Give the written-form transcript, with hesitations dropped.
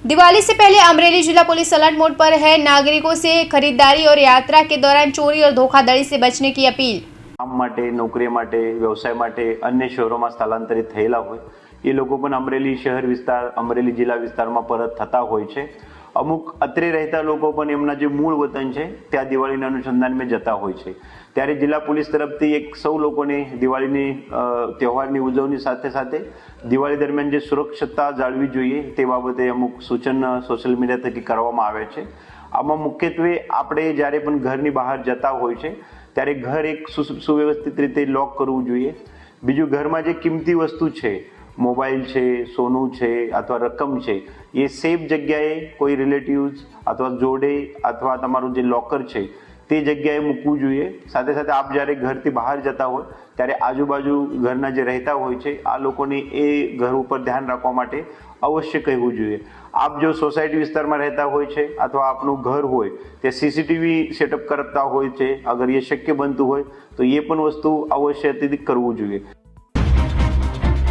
दिवाली से पहले अमरेली जिला पुलिस अलर्ट मोड पर है। नागरिकों से खरीदारी और यात्रा के दौरान चोरी और धोखाधड़ी से बचने की अपील। કામ માટે, નોકરી માટે, વ્યવસાય માટે અન્ય શહેરોમાં સ્થળાંતરિત થયેલા હોય એ લોકો પણ અમરેલી શહેર વિસ્તાર, અમરેલી જિલ્લા વિસ્તારમાં પરત થતા હોય છે। અમુક અત્રે રહેતા લોકો પણ એમના જે મૂળ વતન છે ત્યાં દિવાળીના અનુસંધાનમાં જતા હોય છે। ત્યારે જિલ્લા પોલીસ તરફથી એક સૌ લોકોને દિવાળીની તહેવારની ઉજવણી સાથે સાથે દિવાળી દરમિયાન જે સુરક્ષિતતા જાળવી જોઈએ તે બાબતે અમુક સૂચન સોશિયલ મીડિયા થકી કરવામાં આવે છે। આમાં મુખ્યત્વે આપણે જ્યારે પણ ઘરની બહાર જતા હોય છે ત્યારે ઘર એક સુવ્યવસ્થિત રીતે લોક કરવું જોઈએ। બીજું ઘરમાં જે કિંમતી વસ્તુ છે, મોબાઈલ છે, સોનું છે અથવા રકમ છે, એ સેફ જગ્યાએ કોઈ રિલેટિવ્સ અથવા જોડે અથવા તમારું જે લોકર છે તે જગ્યાએ મૂકવું જોઈએ। સાથે સાથે આપ જ્યારે ઘરથી બહાર જતા હોય ત્યારે આજુબાજુ ઘરના જે રહેતા હોય છે આ લોકોને એ ઘર ઉપર ધ્યાન રાખવા માટે અવશ્ય કહેવું જોઈએ। આપ જો સોસાયટી વિસ્તારમાં રહેતા હોય છે અથવા આપનું ઘર હોય તે સીસીટીવી સેટઅપ કરતા હોય છે, અગર એ શક્ય બનતું હોય તો એ પણ વસ્તુ અવશ્ય કરવું જોઈએ।